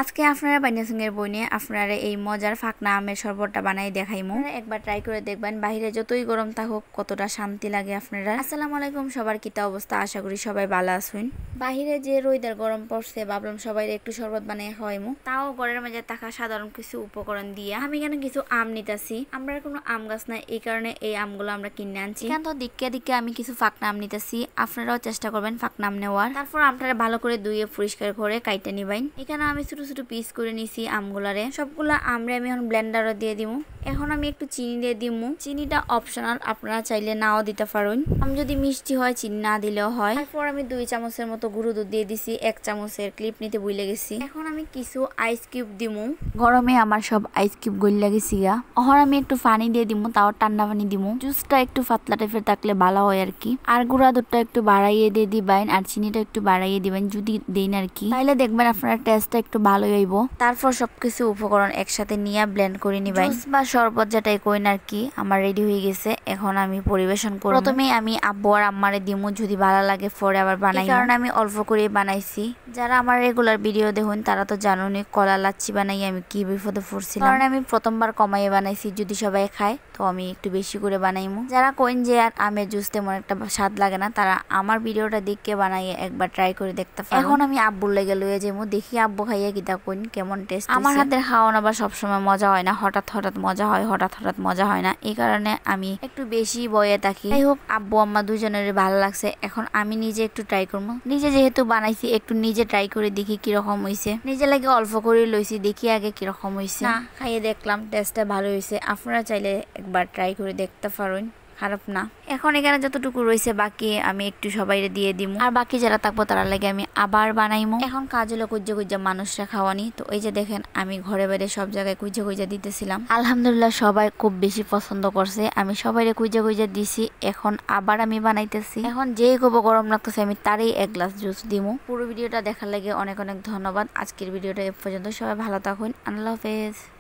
আজকে আপনারা বাইনাসিংয়ের বই নিয়ে আপনারা এই মজার ফাকনা আমের শরবতটা বানাই দেখাইমু। একবার ট্রাই করে দেখবেন, বাইরে যতই গরম থাকুক কতটা শান্তি লাগে আপনারা। আসসালামু আলাইকুম, সবার কিতা অবস্থা? আশা করি সবাই ভালো আছেন। বাহিরে যে রোদের গরম পড়ছে, ভাবলাম সবাই একটু শরবত বানিয়ে খাওয়াইমু, তাও ঘরের মাঝে থাকা সাধারণ কিছু উপকরণ দিয়া। আমি কেন কিছু আম নিতেছি, আমরা কোনো আম গাছ নাই, এই কারণে এই আমগুলো আমরা কিনে আনছি। এখান তো দিকে আমি কিছু ফাকনা আম নিতেছি, আপনারাও চেষ্টা করবেন ফাকনা আম নেওয়ার। তারপর আমটারে ভালো করে ধুয়ে পরিষ্কার করে কাইটে নিবাইন। এখানে আমি ছোট ছোট পিস করে নিছি আমগুলারে। সবগুলা আমরে আমি এখন ব্লেন্ডারে দিয়ে দিমু। এখন আমি একটু চিনি দিয়ে দিমু। চিনিটা অপশনাল, আপনারা চাইলে নাও দিতে পারেন। আম যদি মিষ্টি হয় চিনি না দিলেও হয়। তারপর আমি 2 চামচের মতো গুঁড়ো দুধ দিয়ে দিছি। 1 চামচের ক্লিপ নিতে ভুলে গেছি। এখন আমি কিছু আইস কিউব দিমু। গরমে আমার সব আইস কিউব গইলা গেছি গা। এখন আমি একটু পানি দিয়ে দিমু, তাও ঠান্ডা পানি দিমু। জুসটা একটু পাতলা টাইপের থাকলে ভালো হয় আর কি। আর গুঁড়া দুধটা একটু বাড়াইয়ে দিয়ে দিবেন, আর চিনিটা একটু বাড়াইয়ে দিবেন যদি দেন আর কি। তাইলে দেখবেন আপনার টেস্টটা একটু ভালোই হইব। তারপর সবকিছু উপকরণ একসাথে নিয়ে ব্লেন্ড করে নিবেন। জুস বা শরবত যেটাই কইন আর কি, আমার রেডি হয়ে গেছে। এখন আমি পরিবেশন করব। প্রথমে আমি আব্বু আর আম্মারে দিমু, যদি ভালো লাগে পরে আবার বানাই। কারণ আমি অল্প করে বানাইছি। যারা আমার রেগুলার ভিডিও দেখুন তারা তো জানুনি কলা লাচ্ছি বানাই আমি কি বিপদে পড়ছিলাম। কারণ আমি প্রথমবার কমাইয়ে বানাইছি, যদি সবাই খায় তো আমি একটু বেশি করে বানাইমু। যারা কইন যে আর আমের জুস তেমন একটা স্বাদ লাগে না, তারা আমার ভিডিওটা দেখে বানাইয়ে একবার ট্রাই করে দেখতে পারেন। এখন আমি আব্বুর লেগে লয়ে যাবো, দেখি আব্বু খাইয়ে কিতা কইন কেমন টেস্ট। আমার হাতের খাওয়ানো আবার সবসময় মজা হয় না, হঠাৎ হঠাৎ মজা হয়, হঠাৎ হঠাৎ মজা হয় না। এই কারণে আমি একটু বেশি বয়ে থাকি। যাই হোক, আব্বু আম্মা দুজনের ভালো লাগছে। এখন আমি নিজে একটু ট্রাই করবো। নিজে যেহেতু বানাইছি, একটু নিজে ট্রাই করে দেখি কিরকম হয়েছে। নিজে লাগে অল্প করে লইছি, দেখি আগে কিরকম হয়েছে। না খাইয়ে দেখলাম টেস্টটা ভালো হয়েছে। আপনারা চাইলে একবার ট্রাই করে দেখতে পারেন, খারাপ না। এখন এখানে যতটুকু রয়েছে বাকি আমি একটু সবাইরে দিয়ে দিমু, আর বাকি যারা থাকবো তারা লাগে আমি আবার বানাইমু। এখন কাজ হলো কুইজা মানুষরা খাওয়ানি। তো এই যে দেখেন আমি ঘরে বাইরে সব জায়গায় কুইজা দিতেছিলাম। আলহামদুলিল্লাহ সবাই খুব বেশি পছন্দ করছে। আমি সবাইরে কুইজা দিছি। এখন আবার আমি বানাইতেছি। এখন যেই খুব গরম লাগতেছে আমি তারই 1 গ্লাস জুস দিমু। পুরো ভিডিওটা দেখার লাগে অনেক অনেক ধন্যবাদ। আজকের ভিডিওটা এ পর্যন্ত। সবাই ভালো থাকুন। আল্লাহ হাফেজ।